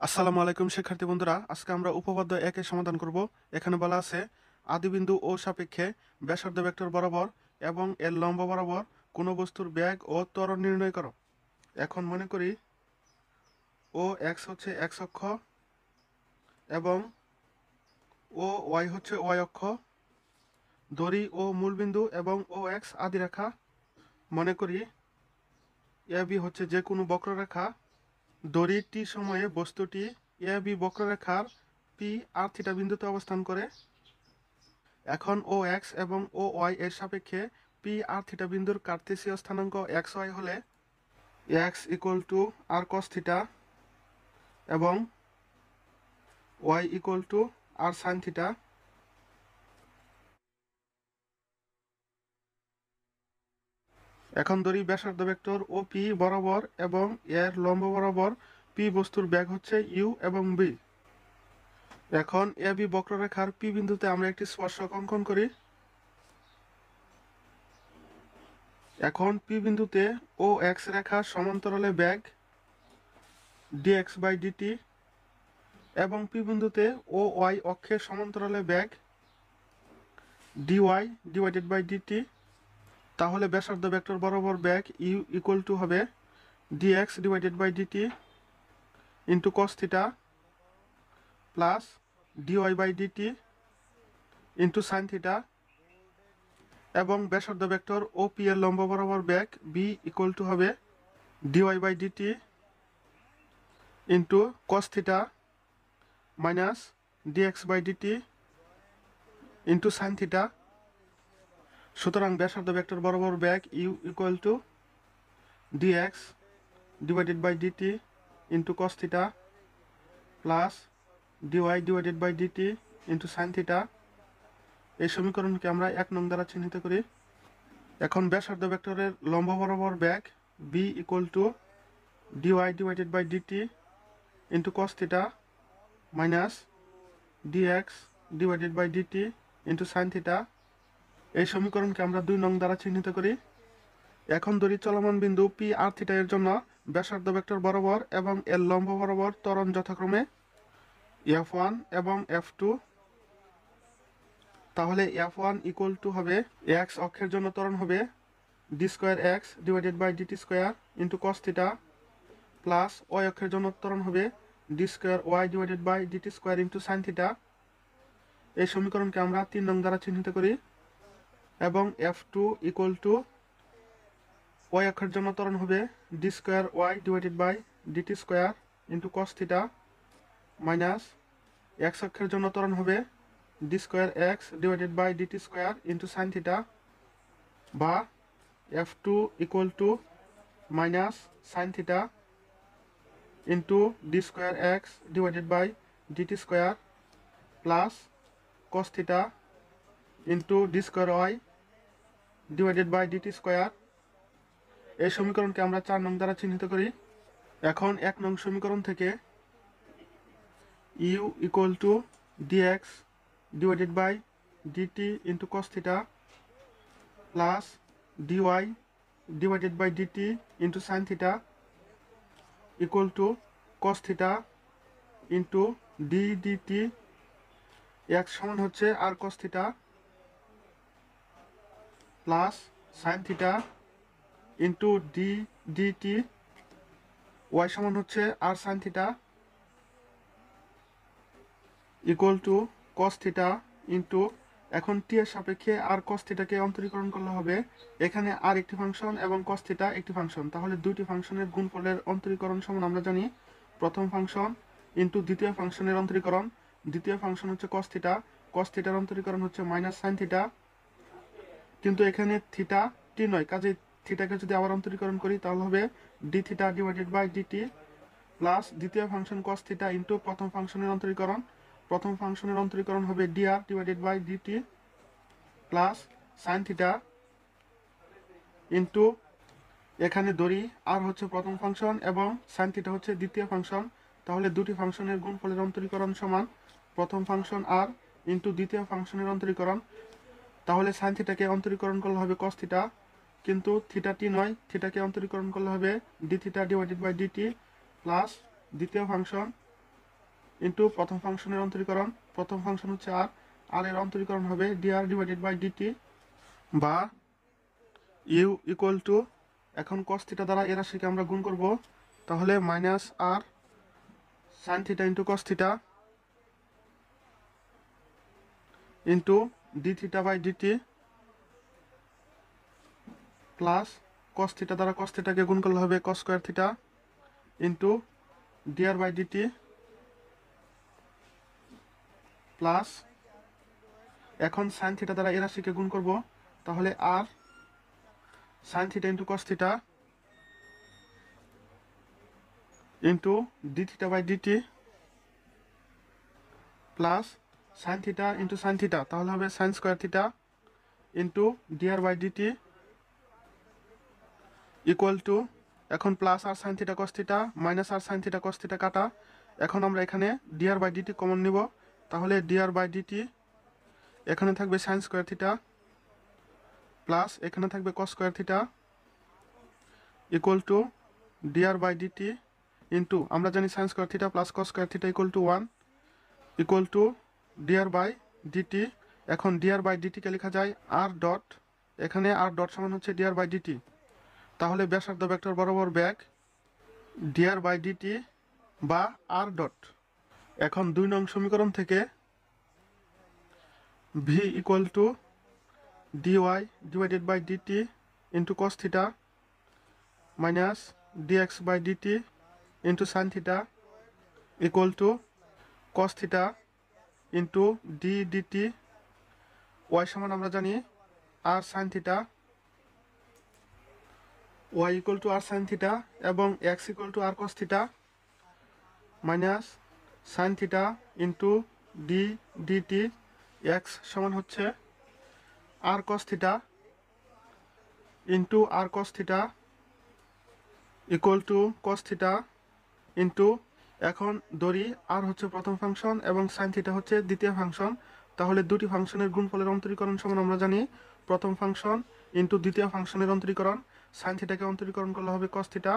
আসসালামু আলাইকুম শিক্ষার্থী বন্ধুরা, আজকে আমরা উপপাদ্য একের সমাধান করব। এখানে বলা আছে আদিবিন্দু ও সাপেক্ষে ব্যাসার্ধ ভেক্টর বরাবর এবং এর লম্ব বরাবর কোনো বস্তুর বেগ ও ত্বরণ নির্ণয় করো। এখন মনে করি ও এক্স হচ্ছে এক্স অক্ষ এবং ও ওয়াই হচ্ছে ওয়াই অক্ষ। দড়ি ও মূলবিন্দু এবং ও এক্স আদি রেখা। মনে করি এ বি হচ্ছে যে কোনো বক্ররেখা। দড়ি টি সময়ে বস্তুটি এ বি বক্ররেখার পি আর থিটা বিন্দুতে অবস্থান করে। এখন ও এক্স এবং ও ওয়াই এর সাপেক্ষে পি আর থিটা বিন্দুর কার্তেসীয় স্থানাঙ্ক এক্স ওয়াই হলে x equal to r cos theta এবং y equal to r sine theta. এখন ধরি ব্যাসার্ধ ভেক্টর ও পি বরাবর এবং এর লম্ব বরাবর পি বস্তুর বেগ হচ্ছে ইউ এবং বি। এখন এ বি বক্ররেখার পি বিন্দুতে আমরা একটি স্পর্শক অঙ্কন করি। এখন পি বিন্দুতে ও এক্স রেখার সমান্তরালে বেগ ডিএক্স বাই ডিটি এবং পি বিন্দুতে ও ওয়াই অক্ষের সমান্তরালে বেগ ডিওয়াই ডিভাইডেড বাই ডিটি। তাহলে ব্যাসার্ধ ভেক্টর বরাবর বেগ ইউ ইকুয়াল টু হবে dx divided by DT into cos theta plus dy by DT into sine theta. এবং ব্যাসার্ধ ভেক্টর ও পি এর লম্ব বরাবর বেগ বি ইকুয়াল টু হবে dy by DT into cos theta minus dx by DT into sine theta. সুতরাং ব্যাসার্ধ vector বরাবর বেগ u equal to dx divided by DT into cos theta plus dy divided by DT into sine theta. এই সমীকরণকে আমরা 1 নং দ্বারা চিহ্নিত করি। এখন ব্যাসার্ধ ভেক্টরের লম্ব বরাবর বেগ v equal to dy divided by DT into cos theta minus dx divided by DT into sine theta. এই সমীকরণকে আমরা 2 নং দ্বারা চিহ্নিত করি। এখন ধরি চলমান বিন্দু পি আর থিটা এর জন্য ব্যাসার্ধ ভেক্টর বরাবর এবং এর লম্ব বরাবর ত্বরণ যথাক্রমে F1 এবং F2। তাহলে F1 ইকুয়াল টু হবে এক্স অক্ষের জন্য ত্বরণ হবে d square x divided by DT square into cos theta plus Y অক্ষের জন্য ত্বরণ হবে d square y divided by DT square into sine theta. এই সমীকরণকে আমরা 3 নং দ্বারা চিহ্নিত করি এবং F2 ইকুয়াল টু ওয়াই অক্ষের জন্য ত্বরণ হবে d square y divided by DT square into cos theta minus X অক্ষের জন্য ত্বরণ হবে d square x divided by DT square into sine theta বা F2 equal to minus sine theta into d square x divided by DT square plus cos theta into d square y divided by DT square. এই সমীকরণকে আমরা 4 নং দ্বারা চিহ্নিত করি। এখন 1 নং সমীকরণ থেকে u equal to dx divided by DT into cos theta plus dy divided by DT into sine theta equal to cos theta into d dt. X সমান হচ্ছে r cos theta plus sine theta into d dt. Y সমান হচ্ছে r sine theta equal to cos theta into এখন t এর সাপেক্ষে আর কস থিটাকে অন্তরীকরণ করলে হবে এখানে আর একটি ফাংশন এবং কস থিটা একটি ফাংশন। তাহলে দুটি ফাংশনের গুণফলের অন্তরীকরণ সমান আমরা জানি প্রথম ফাংশন ইন্টু দ্বিতীয় ফাংশনের অন্তরীকরণ। দ্বিতীয় ফাংশন হচ্ছে কস থিটা, কস থিটার অন্তরীকরণ হচ্ছে মাইনাস সাইন থিটা, কিন্তু এখানে থিটা টি নয়, কাজে থিটাকে যদি আবার অন্তরীকরণ করি তাহলে হবে d theta divided by DT plus দ্বিতীয় ফাংশন কস থিটা ইন্টু প্রথম ফাংশনের অন্তরীকরণ। প্রথম ফাংশনের অন্তরীকরণ হবে dr divided by DT plus sine theta into এখানে ধরি আর হচ্ছে প্রথম ফাংশন এবং সাইন থিটা হচ্ছে দ্বিতীয় ফাংশন। তাহলে দুটি ফাংশনের গুণফলের অন্তরীকরণ সমান প্রথম ফাংশন আর ইন্টু দ্বিতীয় ফাংশনের অন্তরীকরণ। তাহলে সাইন থিটাকে অন্তরীকরণ করলে হবে কস থিটা, কিন্তু থিটা টি নয়, থিটাকে অন্তরীকরণ করলে হবে d theta divided by DT plus দ্বিতীয় ফাংশন ইন্টু প্রথম ফাংশনের অন্তরীকরণ, প্রথম ফাংশন হচ্ছে আর, আর এর অন্তরীকরণ হবে dr ডিভাইডেড বাই dt, বা ইউ ইকুয়াল টু, এখন cos থিটা দ্বারা এ রাশিকে আমরা গুণ করব, তাহলে minus r sine theta into cos theta into d theta by DT, plus cos theta দ্বারা cos থিটাকে গুণ করলে হবে cos square theta into dr by DT, plus এখন সাইন থিটা দ্বারা এ রাশিকে গুণ করব, তাহলে r sine theta into cos theta into d theta by DT, plus sine theta into sine theta, তাহলে হবে sine square theta into dr by DT equal to, এখন plus r sine theta cos theta minus r sine theta cos theta কাটা, এখন আমরা এখানে dr by DT common নিব, তাহলে dr by DT এখানে থাকবে সাইন স্কয়ার থিটা প্লাস এখানে থাকবে cos square theta equal to dr by DT into, আমরা জানি sine square theta plus cos square theta equal to 1 equal to dr by DT, এখন dr by ডিটিকে লেখা যায় আর ডট, এখানে R dot সমান হচ্ছে dr বাই ডিটি, তাহলে ব্যাসার্ধ ভেক্টর বরাবর ব্যাক dr বাই ডিটি বা আর ডট। এখন 2 নং সমীকরণ থেকে v equal to dy divided by dt into cos theta minus dx by dt into sine theta equal to cos theta into d dt, y সমান আমরা জানি r sine theta, y equal to r sine theta এবং x equal to r cos theta minus sine theta into d dt, x সমান হচ্ছে r cos theta into r cos theta equal to cos theta into, এখন ধরি আর হচ্ছে প্রথম function এবং sine theta হচ্ছে দ্বিতীয় ফাংশন, তাহলে দুটি ফাংশনের গুণফলের অন্তরীকরণ সমান আমরা জানি প্রথম ফাংশন ইন্টু দ্বিতীয় ফাংশনের অন্তরীকরণ, সাইন থিটাকে অন্তরীকরণ করলে হবে cos থিটা,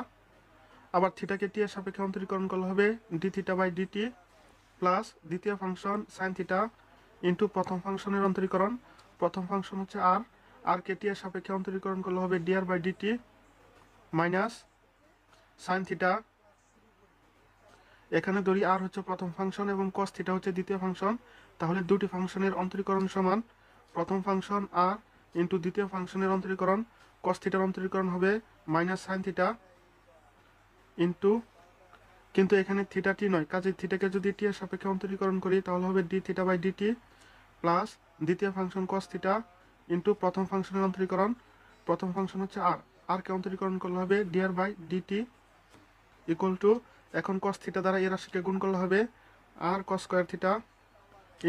আবার থিটাকে টি এর সাপেক্ষে অন্তরীকরণ করলে হবে d theta by DT, plus দ্বিতীয় ফাংশন সাইন থিটা ইন্টু প্রথম ফাংশনের অন্তরীকরণ, প্রথম ফাংশন হচ্ছে আর, আর কে টি এর সাপেক্ষে অন্তরীকরণ করলে হবে dr by dt minus sine theta, এখানে ধরি আর হচ্ছে প্রথম ফাংশন এবং cos থিটা হচ্ছে দ্বিতীয় ফাংশন, তাহলে দুটি ফাংশনের অন্তরীকরণ সমান প্রথম ফাংশন আর ইন্টু দ্বিতীয় ফাংশনের অন্তরীকরণ, cos থিটার অন্তরীকরণ হবে মাইনাস সাইন থিটা ইন্টু, কিন্তু এখানে থিটা টি নয়, কাজে থিটাকে যদি টি এর সাপেক্ষে অন্তরীকরণ করি তাহলে হবে d theta by DT, plus দ্বিতীয় ফাংশন cos থিটা ইন্টু প্রথম ফাংশনের অন্তরীকরণ, প্রথম ফাংশন হচ্ছে আর, আর কে অন্তরীকরণ করলে হবে dr by DT equal to, এখন cos থিটা দ্বারা এ রাশিকে গুণ করলে হবে r cos square theta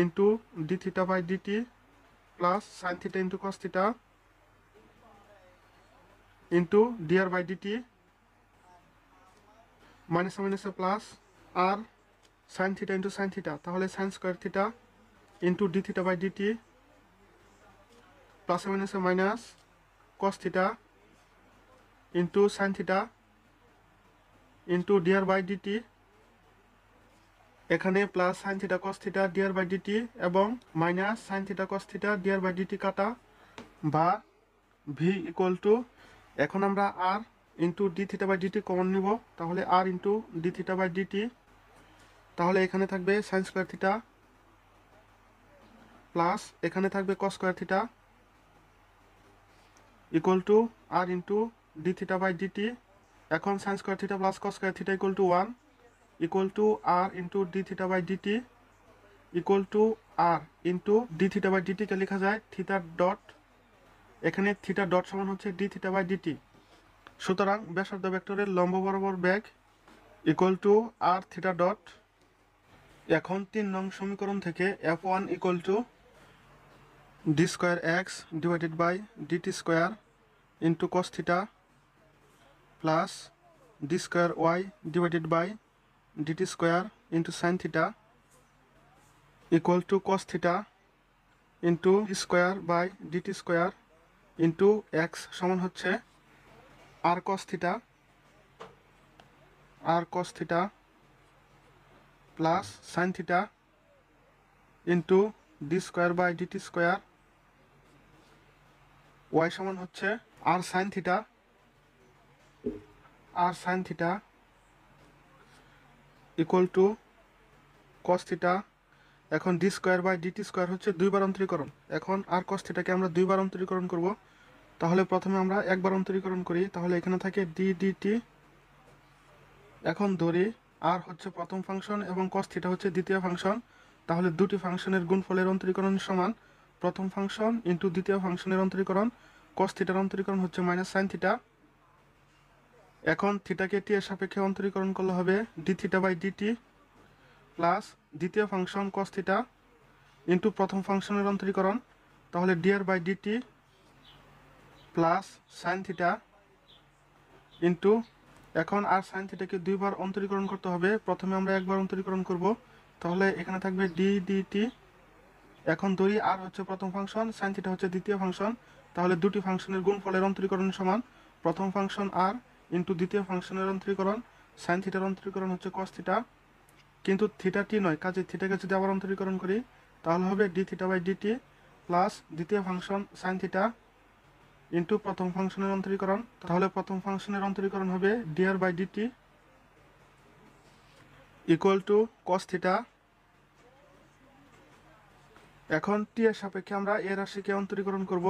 into d theta by DT plus sine theta into cos theta into DR by dt minus মাইনাসে plus r sine theta into sine theta, তাহলে sine square theta into d theta by DT plus মাইনাসে minus cos theta into sine theta into DR by DT, এখানে plus sine theta cos theta DR by DT এবং minus sine theta cos theta DR by DT কাটা, বা v equal to, এখন আমরা r into d theta by DT common নিব, তাহলে r into d theta by DT, তাহলে এখানে থাকবে সাইন স্কয়ার থিটা প্লাস এখানে থাকবে cos square theta equal to r into d theta by DT, এখন sine square theta plus cos square theta equal to 1 equal to r into d theta by DT equal to r into d theta by ডিটিকে লেখা যায় theta dot, এখানে theta dot সমান হচ্ছে d theta by DT, সুতরাং ব্যাসার্ধ ভেক্টরের লম্ব বরাবর বেগ equal to r theta dot. এখন 3 নং সমীকরণ থেকে f1 equal to d square x divided by dt square into cos theta plus d square y divided by dt square into sine theta equal to cos theta into square by dt square into x সমান হচ্ছে r cos theta plus sine theta into d square by DT square, y সমান হচ্ছে r sine theta equal to cos theta. এখন d square by DT square হচ্ছে দুইবার অন্তরীকরণ। এখন r কস থিটাকে আমরা দুইবার অন্তরীকরণ করব। তাহলে প্রথমে আমরা একবার অন্তরীকরণ করি, তাহলে এখানে থাকে ডি ডিটি। এখন ধরি আর হচ্ছে প্রথম ফাংশন এবং কস থিটা হচ্ছে দ্বিতীয় ফাংশন, তাহলে দুটি ফাংশনের গুণফলের অন্তরীকরণ সমান প্রথম ফাংশন ইন্টু দ্বিতীয় ফাংশনের অন্তরীকরণ। কস থিটার অন্তরীকরণ হচ্ছে মাইনাস সাইন থিটা। এখন থিটাকে টি এর সাপেক্ষে অন্তরীকরণ করলে হবে d theta by DT plus দ্বিতীয় ফাংশন কস থিটা ইন্টু প্রথম ফাংশনের অন্তরীকরণ, তাহলে DR by DT plus sine theta into, এখন আর সাইন থিটাকে দুইবার অন্তরীকরণ করতে হবে, প্রথমে আমরা একবার অন্তরীকরণ করব, তাহলে এখানে থাকবে ডি ডিটি। এখন ধরি আর হচ্ছে প্রথম ফাংশন, সাইন থিটা হচ্ছে দ্বিতীয় ফাংশন, তাহলে দুটি ফাংশনের গুণফলের অন্তরীকরণ সমান প্রথম ফাংশন আর ইন্টু দ্বিতীয় ফাংশনের অন্তরীকরণ। সাইন থিটার অন্তরীকরণ হচ্ছে কস থিটা, কিন্তু থিটা টি নয়, কাজে থিটাকে যদি আবার অন্তরীকরণ করি তাহলে হবে d theta by DT plus দ্বিতীয় ফাংশন সাইন থিটা ইন্টু প্রথম ফাংশনের অন্তরীকরণ, তাহলে প্রথম ফাংশনের অন্তরীকরণ হবে dr by DT equal to cos theta. এখন টি এর সাপেক্ষে আমরা এ রাশিকে অন্তরীকরণ করব।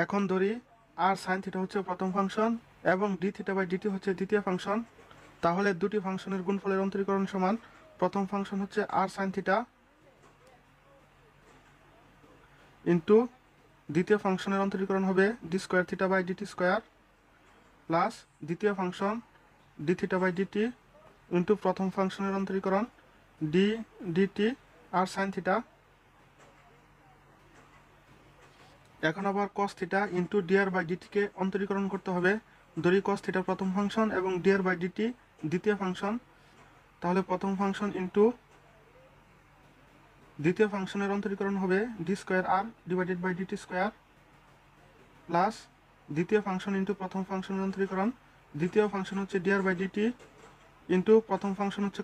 এখন ধরি আর সাইন থিটা হচ্ছে প্রথম ফাংশন এবং ডি থিটা বাই ডিটি হচ্ছে দ্বিতীয় ফাংশন, তাহলে দুটি ফাংশনের গুণফলের অন্তরীকরণ সমান প্রথম ফাংশন হচ্ছে আর সাইন থিটা ইন্টু দ্বিতীয় ফাংশনের অন্তরীকরণ হবে d square theta by DT square plus দ্বিতীয় function d theta by DT into প্রথম ফাংশনের অন্তরীকরণ d DT r sine theta. এখন আবার cos theta into DR by ডিটিকে অন্তরীকরণ করতে হবে। ধরি কস থিটা প্রথম ফাংশন এবং ডিআর বাই ডিটি দ্বিতীয় ফাংশন, তাহলে প্রথম ফাংশন ইন্টু দ্বিতীয় ফাংশনের অন্তরীকরণ হবে d square r divided by DT square plus দ্বিতীয় ফাংশন ইন্টু প্রথম ফাংশনের অন্তরীকরণ, দ্বিতীয় ফাংশন হচ্ছে ডিআর বাই ডিটি ইন্টু প্রথম ফাংশন হচ্ছে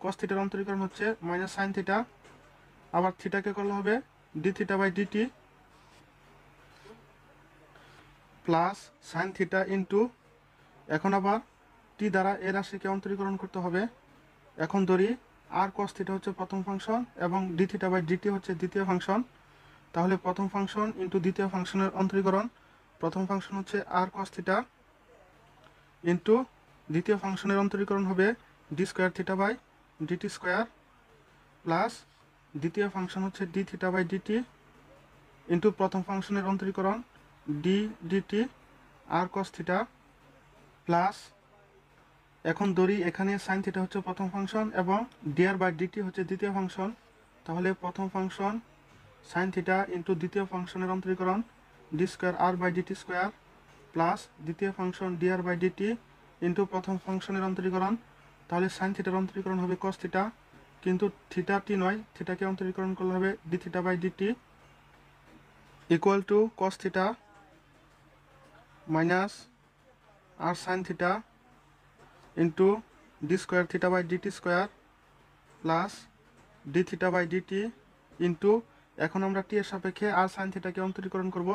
কস থিটার অন্তরীকরণ হচ্ছে মাইনাস সাইন থিটা, আবার থিটাকে করলে হবে d theta by DT plus sine theta into, এখন আবার টি দ্বারা এ রাশিকে অন্তরীকরণ করতে হবে। এখন ধরি আর কস থিটা হচ্ছে প্রথম ফাংশন এবং ডি থিটা বাই ডিটি হচ্ছে দ্বিতীয় ফাংশন, তাহলে প্রথম ফাংশন ইন্টু দ্বিতীয় ফাংশনের অন্তরীকরণ, প্রথম ফাংশন হচ্ছে আর কস থিটা ইন্টু দ্বিতীয় ফাংশনের অন্তরীকরণ হবে d square theta by DT square plus দ্বিতীয় ফাংশন হচ্ছে d theta by DT into প্রথম ফাংশনের অন্তরীকরণ d DT r cos theta plus, এখন ধরি এখানে সাইন থিটা হচ্ছে প্রথম ফাংশন এবং ডিআর বাই ডিটি হচ্ছে দ্বিতীয় ফাংশন, তাহলে প্রথম ফাংশন সাইন থিটা ইন্টু দ্বিতীয় ফাংশনের অন্তরীকরণ d square r by DT square plus দ্বিতীয় function dr by DT into প্রথম ফাংশনের অন্তরীকরণ, তাহলে সাইন থিটার অন্তরীকরণ হবে কস থিটা, কিন্তু থিটা টি নয়, থিটাকে অন্তরীকরণ করলে হবে d theta by DT equal to cos theta minus r sine theta into d square theta by DT square plus d theta by DT into, এখন আমরা টি এর সাপেক্ষে আর সাইন থিটাকে অন্তরীকরণ করব।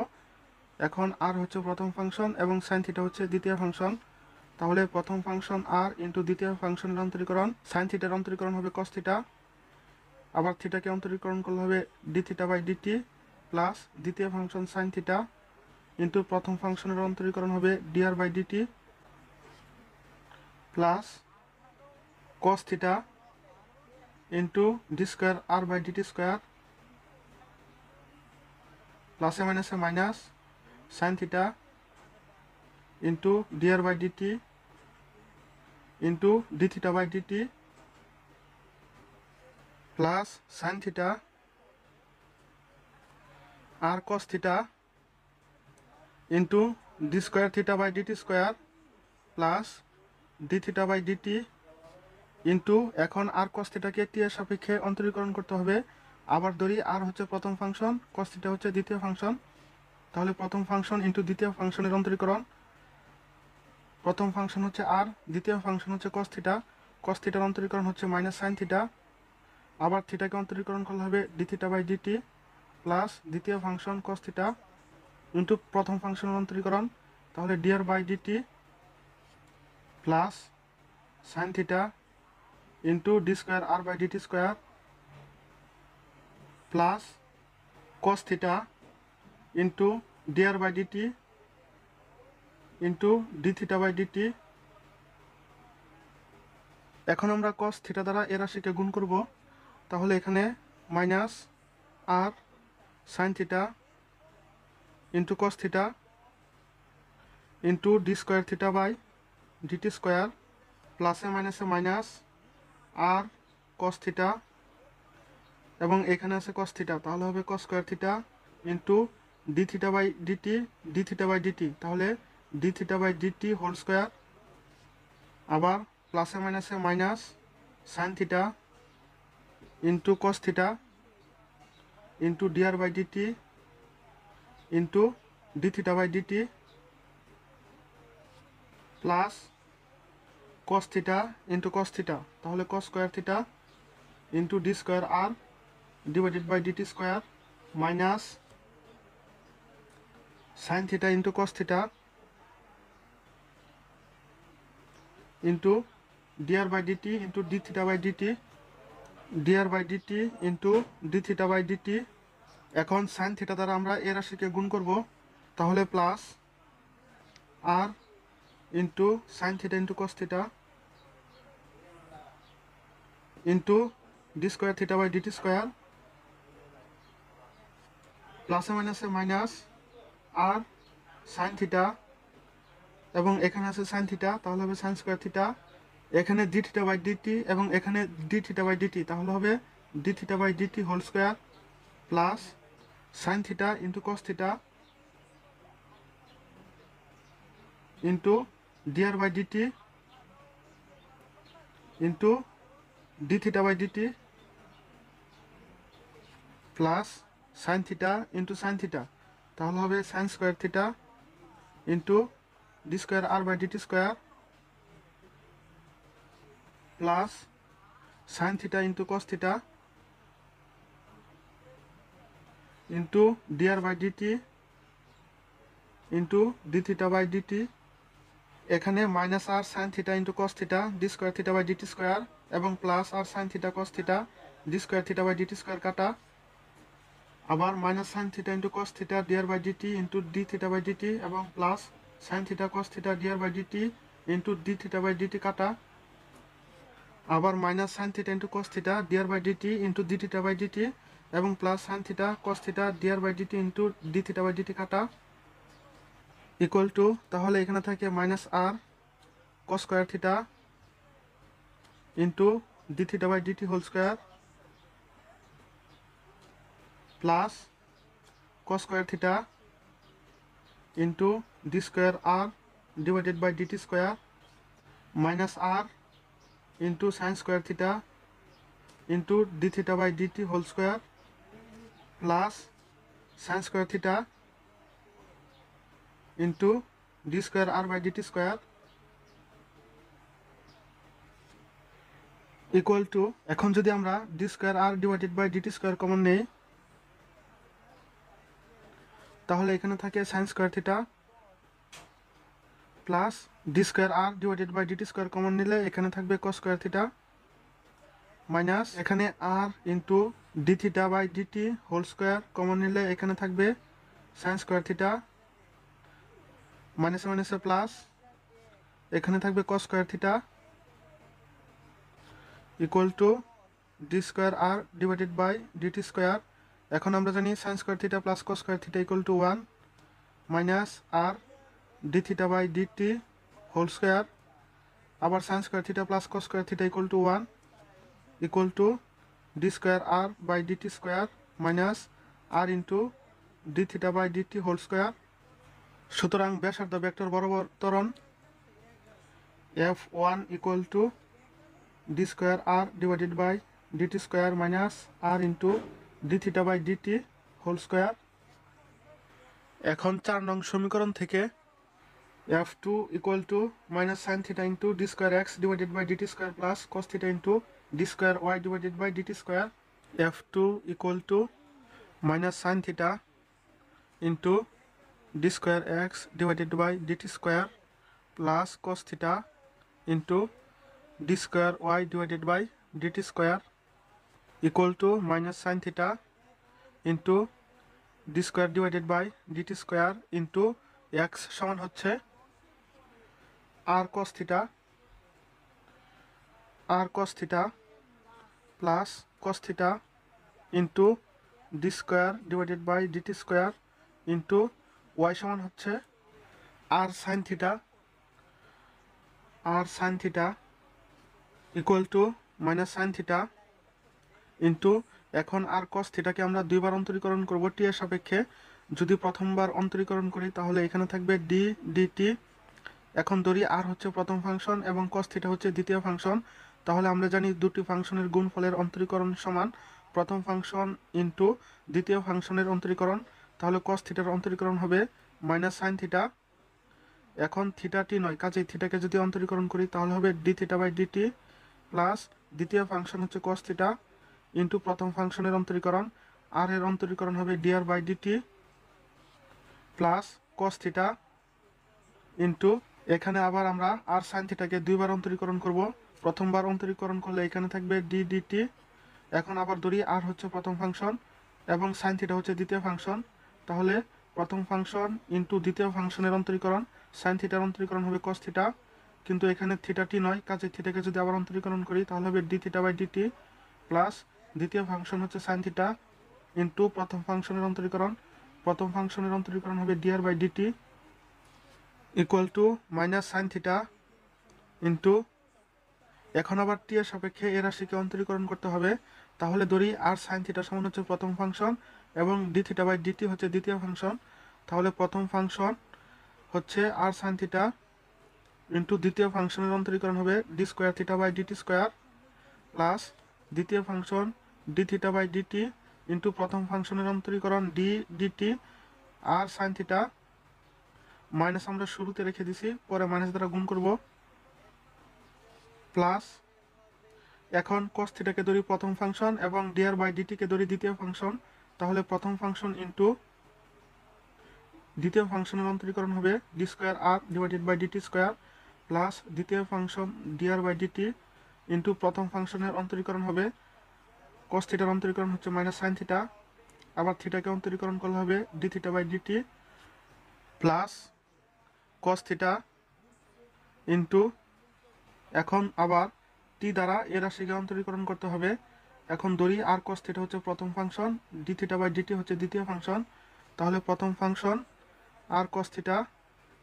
এখন আর হচ্ছে প্রথম ফাংশন এবং সাইন থিটা হচ্ছে দ্বিতীয় ফাংশন, তাহলে প্রথম ফাংশন আর ইন্টু দ্বিতীয় ফাংশনের অন্তরীকরণ, সাইন থিটার অন্তরীকরণ হবে কস থিটা, আবার থিটাকে অন্তরীকরণ করলে হবে d theta by DT plus দ্বিতীয় ফাংশন সাইন থিটা ইন্টু প্রথম ফাংশনের অন্তরীকরণ হবে dr by DT plus cos theta into d square r by DT square প্লাসে মাইনাসে minus sine theta into DR by DT into d theta by DT plus sine theta r cos theta into d square theta by DT square plus d theta by DT into, এখন r কস থিটাকে টি এর সাপেক্ষে অন্তরীকরণ করতে হবে। আবার ধরি আর হচ্ছে প্রথম function, cos theta হচ্ছে দ্বিতীয় ফাংশন, তাহলে প্রথম ফাংশন ইন্টু দ্বিতীয় ফাংশনের অন্তরীকরণ, প্রথম ফাংশন হচ্ছে আর, দ্বিতীয় ফাংশন হচ্ছে কস থিটার অন্তরীকরণ হচ্ছে মাইনাস সাইন থিটা, আবার থিটাকে অন্তরীকরণ করলে হবে d theta by DT plus দ্বিতীয় ফাংশন কস থিটা ইন্টু প্রথম ফাংশনের অন্তরীকরণ, তাহলে DR by DT plus sine theta into d square r by DT square plus cos theta into DR by DT into d theta by DT. এখন আমরা cos theta দ্বারা এ রাশিকে গুণ করব, তাহলে এখানে minus r sine theta into cos theta into d square theta by DT square প্লাসে মাইনাসে মাইনাস আর কস থিটা এবং এখানে আছে কস থিটা, তাহলে হবে cos square theta into d theta by dt, d theta by DT, তাহলে d theta by DT whole square, আবার প্লাসে মাইনাসে minus sine theta into cos theta into DR by DT into d theta by DT plus cos theta into cos theta, তাহলে cos square theta into d square r divided by DT square minus sine theta into cos theta into DR by DT into d theta by dt, dr by DT into d theta by DT. এখন sine theta দ্বারা আমরা এ রাশিকে গুণ করব, তাহলে plus r into sine theta into cos theta into d square theta by DT square প্লাসে মাইনাসে মাইনাস আর সাইন থিটা এবং এখানে আছে সাইন থিটা, তাহলে হবে সাইন স্কোয়ার থিটা, এখানে ডি থিটা বাই ডিটি এবং এখানে ডি থিটা বাই ডিটি, তাহলে হবে d theta by DT whole square plus sine theta into cos theta into DR by DT into d theta by DT plus sine theta into sine theta, তাহলে হবে sine square theta into d square r by DT square plus sine theta into cos theta into DR by DT into d theta by DT. এখানে minus r sine theta into cos theta d square theta by DT square এবং plus r sine theta cos theta d square theta by DT square কাটা, আবার minus sine theta into cos theta DR by DT into d theta by DT এবং plus sine theta cos theta DR by DT into d theta by DT কাটা, আবার minus sine theta into cos theta DR by DT into d theta by DT এবং plus sine theta cos theta DR by DT into d theta by DT কাটা equal to, তাহলে এখানে থাকে minus r cos square theta into d theta by DT whole square plus cos square theta into d square r divided by DT square minus r into sine square theta into d theta by DT whole square plus sine square theta into d square r by DT square equal to, এখন যদি আমরা d square r divided by DT square common নেই, তাহলে এখানে থাকে sine square theta plus d square r divided by DT square common নিলে এখানে থাকবে কস স্কোয়ার থিটা মাইনাস এখানে r into d theta by DT whole square common নিলে এখানে থাকবে সাইন স্কোয়ার থিটা মাইনাসে মাইনাসে প্লাস এখানে থাকবে cos square theta equal to d square r divided by DT square. এখন আমরা জানি sine square theta plus cos square theta equal to 1 minus r d theta by DT whole square, আবার sine square theta plus cos square theta equal to 1 equal to d square r by DT square minus r into d theta by DT whole square. সুতরাং ব্যাসার্ধ vector বরাবর ত্বরণ F1 equal to d square r divided by DT square minus r into d theta by DT whole square. এখন 4 নং সমীকরণ থেকে f2 equal to minus sin theta into d square x divided by dt square plus cos theta into d square y divided by dt square. f2 equal to minus sin theta into d square x divided by dt square plus cos theta into d square y divided by dt square equal to minus sin theta into d square divided by dt square into x সমান হচ্ছে r cos theta plus cos theta into d square divided by dt square into y সমান হচ্ছে r sin theta equal to minus sin theta into এখন আর cos থিটাকে আমরা দুইবার অন্তরীকরণ করব t এর সাপেক্ষে। যদি প্রথমবার অন্তরীকরণ করি তাহলে এখানে থাকবে d dt। এখন ধরি আর হচ্ছে প্রথম ফাংশন এবং cos থিটা হচ্ছে দ্বিতীয় ফাংশন। তাহলে আমরা জানি দুটি ফাংশনের গুণফলের অন্তরীকরণ সমান প্রথম ফাংশন ইনটু দ্বিতীয় ফাংশনের অন্তরীকরণ। তাহলে cos থিটার অন্তরীকরণ হবে মাইনাস sin থিটা। এখন থিটা টি নয়, কাজেই থিটাকে যদি অন্তরীকরণ করি তাহলে হবে d theta by dt plus দ্বিতীয় ফাংশন হচ্ছে cos থিটা ইন্টু প্রথম ফাংশনের অন্তরীকরণ, আর এর অন্তরীকরণ হবে dr by dt plus cos theta into এখানে আবার আমরা আর সাইন থিটাকে দুইবার অন্তরীকরণ করব। প্রথমবার অন্তরীকরণ করলে এখানে থাকবে d dt। এখন আবার ধরি আর হচ্ছে প্রথম ফাংশন এবং সাইন থিটা হচ্ছে দ্বিতীয় ফাংশন। তাহলে প্রথম ফাংশন ইন্টু দ্বিতীয় ফাংশনের অন্তরীকরণ, সাইন থিটার অন্তরীকরণ হবে cos থিটা, কিন্তু এখানে থিটা টি নয়, কাজে থিটাকে যদি আবার অন্তরীকরণ করি তাহলে হবে d theta by dt plus দ্বিতীয় ফাংশন হচ্ছে সাইন থিটা ইন্টু প্রথম ফাংশনের অন্তরীকরণ হবে dr by dt equal to minus sine theta into এখন আবার টি এর সাপেক্ষে এর রাশিকে অন্তরীকরণ করতে হবে। তাহলে ধরি আর সাইন থিটা সমান হচ্ছে প্রথম ফাংশন এবং d থিটা বাই dt হচ্ছে দ্বিতীয় ফাংশন। তাহলে প্রথম ফাংশন হচ্ছে আর সাইন থিটা ইন্টু দ্বিতীয় ফাংশনের অন্তরীকরণ হবে d square theta by dt square plus দ্বিতীয় function d theta by dt into প্রথম ফাংশনের অন্তরীকরণ d dt r sine theta minus আমরা শুরুতে রেখে দিছি, পরে মাইনাস দ্বারা গুণ করব প্লাস এখন cos থিটাকে ধরি প্রথম ফাংশন এবং dr বাই dt কে ধরি দ্বিতীয় ফাংশন। তাহলে প্রথম ফাংশন ইন্টু দ্বিতীয় ফাংশনের অন্তরীকরণ হবে d square r divided by dt square plus দ্বিতীয় function dr by dt into প্রথম ফাংশনের অন্তরীকরণ হবে cos থিটার অন্তরীকরণ হচ্ছে মাইনাস সাইন থিটা, আবার থিটাকে অন্তরীকরণ করলে হবে d theta by dt plus cos theta into এখন আবার টি দ্বারা এর রাশিকে অন্তরীকরণ করতে হবে। এখন ধরি আর cos থিটা হচ্ছে প্রথম function, d theta by dt হচ্ছে দ্বিতীয় ফাংশন। তাহলে প্রথম ফাংশন আর cos থিটা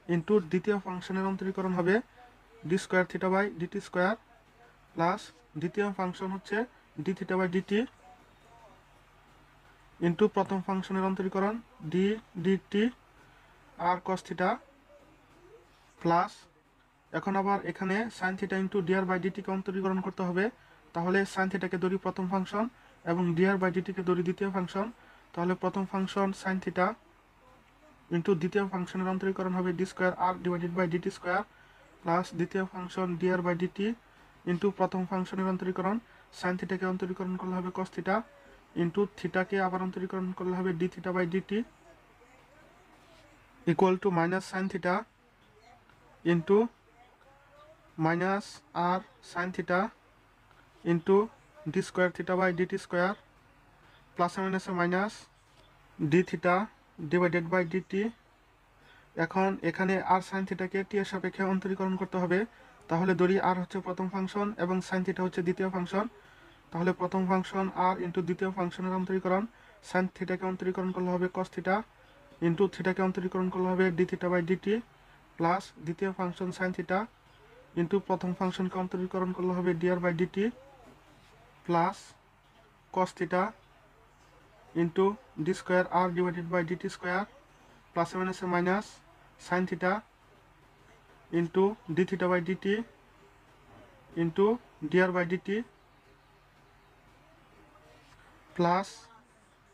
ইন্টু দ্বিতীয় ফাংশনের অন্তরীকরণ হবে d square theta by dt square plus দ্বিতীয় ফাংশন হচ্ছে d theta by dt into প্রথম ফাংশনের অন্তরীকরণ d dt আর cos থিটা প্লাস এখন আবার এখানে sine theta into dr by dt কে অন্তরীকরণ করতে হবে। তাহলে সাইন থিটাকে ধরি প্রথম ফাংশন এবং dr বাই dt কে ধরি দ্বিতীয় ফাংশন। তাহলে প্রথম ফাংশন সাইন থিটা ইন্টু দ্বিতীয় ফাংশনের অন্তরীকরণ হবে d square r divided by dt square plus দ্বিতীয় function dr by dt into প্রথম ফাংশনের অন্তরীকরণ সাইন থিটাকে অন্তরীকরণ করলে হবে cos থিটা ইন্টু থিটাকে আবার অন্তরীকরণ করলে হবে d theta by dt equal to minus sine theta into minus r sine theta into d square theta by dt square plus মাইনাসে minus d theta divided by dt। এখন এখানে আর sign থিটাকে টি এর সাপেক্ষে অন্তরীকরণ করতে হবে। তাহলে ধরি আর হচ্ছে প্রথম ফাংশন এবং সাইন থিটা হচ্ছে দ্বিতীয় ফাংশন। তাহলে প্রথম ফাংশন আর ইন্টু দ্বিতীয় ফাংশনের অন্তরীকরণ, সাইন থিটাকে অন্তরীকরণ করলে হবে cos থিটা ইন্টু থিটাকে অন্তরীকরণ করলে হবে d theta by dt plus দ্বিতীয় ফাংশন সাইন থিটা ইন্টু প্রথম ফাংশনকে অন্তরীকরণ করলে হবে dr by dt plus cos theta into d square r divided by dt square plus মাইনাসে minus sine theta into d theta by dt into dr by dt plus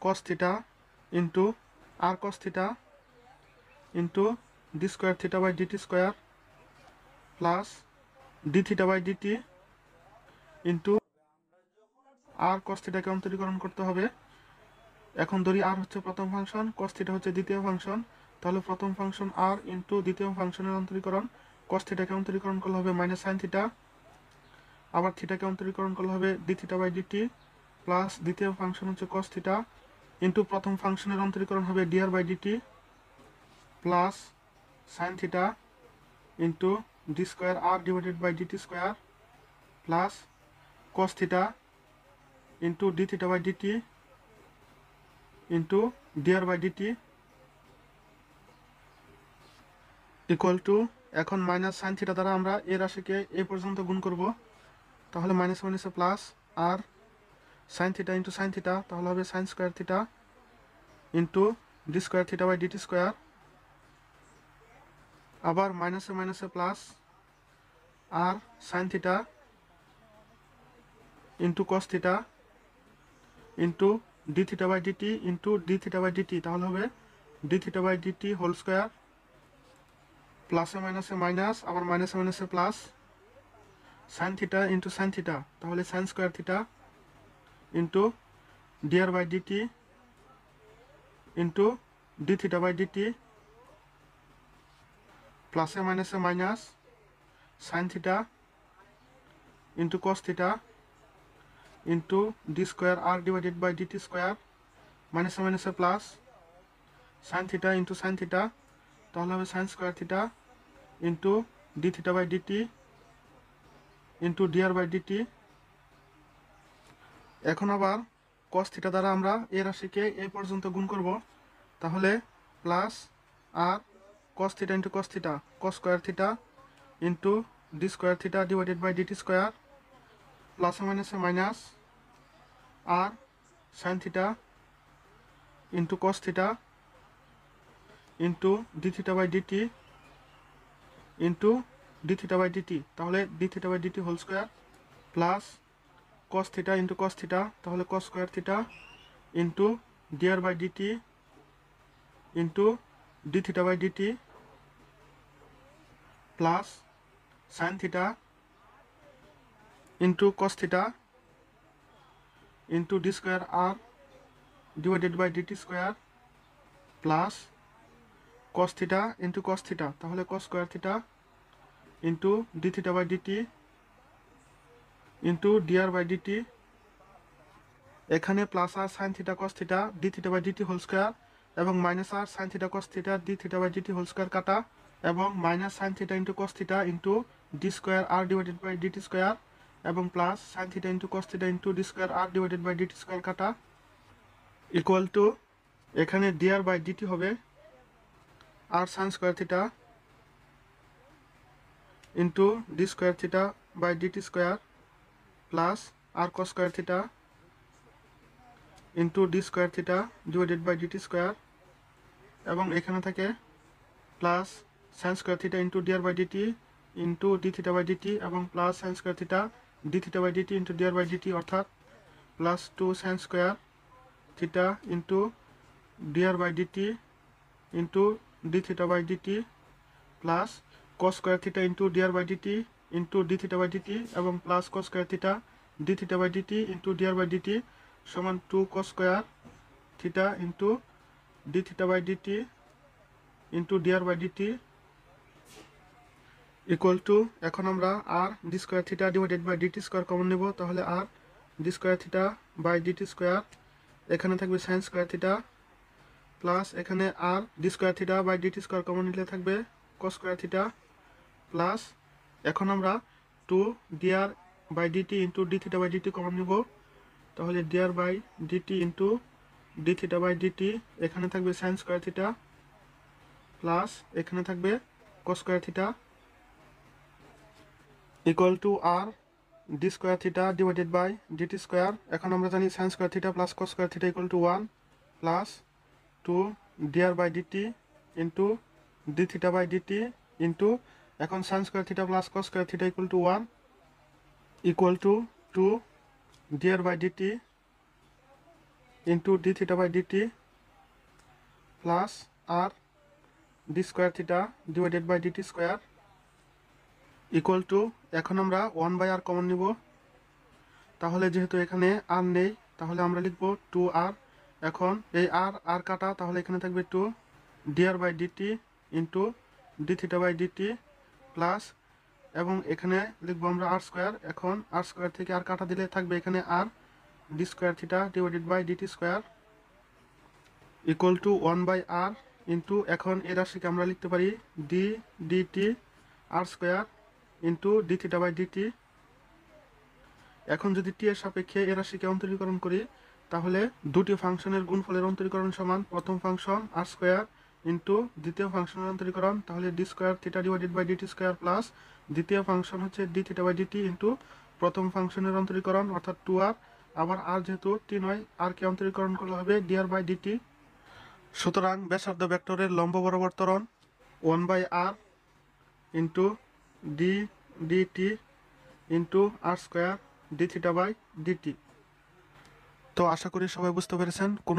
cos theta into r cos theta into d square theta by DT square plus d theta by DT into আর কস থিটাকে অন্তরীকরণ করতে হবে। এখন ধরি আর হচ্ছে প্রথম function, cos theta হচ্ছে দ্বিতীয় function, তাহলে প্রথম ফাংশন আর ইন্টু দ্বিতীয় ফাংশনের অন্তরীকরণ, কস থিটাকে অন্তরীকরণ করলে হবে মাইনাস সাইন থিটা, আবার থিটাকে অন্তরীকরণ করলে হবে d theta by DT plus দ্বিতীয় ফাংশন হচ্ছে কস থিটা ইন্টু প্রথম ফাংশনের অন্তরীকরণ হবে dr by DT plus sine theta into d square r divided by DT square plus cos theta into d theta by DT into DR by DT equal to, এখন minus sine theta দ্বারা আমরা এ রাশিকে এ পর্যন্ত গুণ করব, তাহলে minus মাইনাসে plus r sine theta into sine theta, তাহলে হবে sine square theta into d square theta by DT square, আবার মাইনাসে মাইনাসে plus r sine theta into cos theta into d theta by DT into d theta by DT, তাহলে হবে d theta by DT whole square প্লাসে মাইনাসে minus, আবার মাইনাসে মাইনাসে plus sine theta into sine theta, তাহলে sine square theta into DR by DT into d theta by dt প্লাসে মাইনাসে minus sine theta into cos theta into d square r divided by DT square মাইনাসে মাইনাসে plus sine theta into sine theta, তাহলে হবে sine square theta into d theta by DT into DR by DT. এখন আবার cos theta দ্বারা আমরা এ রাশিকে এ পর্যন্ত গুণ করব, তাহলে plus r cos theta into cos theta, cos square theta into d square theta divided by DT square প্লাসে মাইনাসে minus r sine theta into cos theta into d theta by DT into d theta by DT, তাহলে d theta by DT whole square plus cos theta into cos theta, তাহলে cos square theta into DR by DT into d theta by DT plus sine theta into cos theta into d square r divided by DT square plus cos theta into cos theta, তাহলে cos square theta into d theta by DT into DR by DT, এখানে plus r sine theta cos theta d theta by DT whole square এবং minus r sine theta cos theta d theta by DT whole square কাটা এবং minus sine theta into cos theta into d square r divided by DT square এবং plus sine theta into cos theta into d square r divided by DT square কাটা equal to, এখানে d r by d t হবে r sine square theta into d square theta by DT square plus r cos square theta into d square theta divided by DT square এবং এখানে থাকে plus sine square theta into DR by DT into d theta by DT এবং plus sine square theta d theta by DT into DR by d t, অর্থাৎ plus 2 sine square theta into DR by DT into d theta by DT plus cos square theta into DR by DT into d theta by DT এবং plus cos square theta d theta by DT into DR by d t সমান 2 cos square theta into d theta by DT into DR by DT equal to, এখন আমরা r d square theta divided by DT square common নেব, তাহলে r d square theta by DT square, এখানে থাকবে sine square theta plus এখানে r d square theta by DT square common নিলে থাকবে cos square theta plus এখন আমরা 2 d r by DT into d theta by DT common নিব, তাহলে DR by DT into d theta by DT, এখানে থাকবে sine square theta plus এখানে থাকবে cos square theta equal to r d square theta divided by DT square. এখন আমরা জানি sine square theta plus cos square theta equal to 1 plus 2 d r by DT into d theta by DT into এখন sine square theta plus cos square theta equal to 1 equal to 2 d r by DT into d theta by DT plus r d square theta divided by DT square equal to, এখন আমরা 1/r common নিব, তাহলে যেহেতু এখানে আর নেই তাহলে আমরা লিখব 2r। এখন এই আর কাটা, তাহলে এখানে থাকবে 2 dr by DT into d theta by DT plus, এবং এখানে লিখবো আমরা আর স্কোয়ার। এখন আর স্কোয়ার থেকে আর কাটা দিলে থাকবে এখানে r d square theta divided by DT square equal to 1/r into, এখন এই রাশিকে আমরা লিখতে পারি d DT r square into d theta by DT. এখন যদি টি এর সাপেক্ষে এ রাশিকে অন্তরীকরণ করি, তাহলে দুটি ফাংশনের গুণফলের অন্তরীকরণ সমান প্রথম ফাংশন আর স্কোয়ার ইন্টু দ্বিতীয় ফাংশনের অন্তরীকরণ, তাহলে d square theta divided by DT square plus দ্বিতীয় ফাংশন হচ্ছে d theta by DT into প্রথম ফাংশনের অন্তরীকরণ অর্থাৎ 2r, আবার আর যেহেতু টি নয়, আর কে অন্তরীকরণ করলে হবে ডিআর বাই ডিটি। সুতরাং ব্যাসার্ধ ভেক্টরের লম্ব বরাবর ত্বরণ 1/r into d dt into r square d theta by dt. তো আশা করি সবাই বুঝতে পেরেছেন। কোনো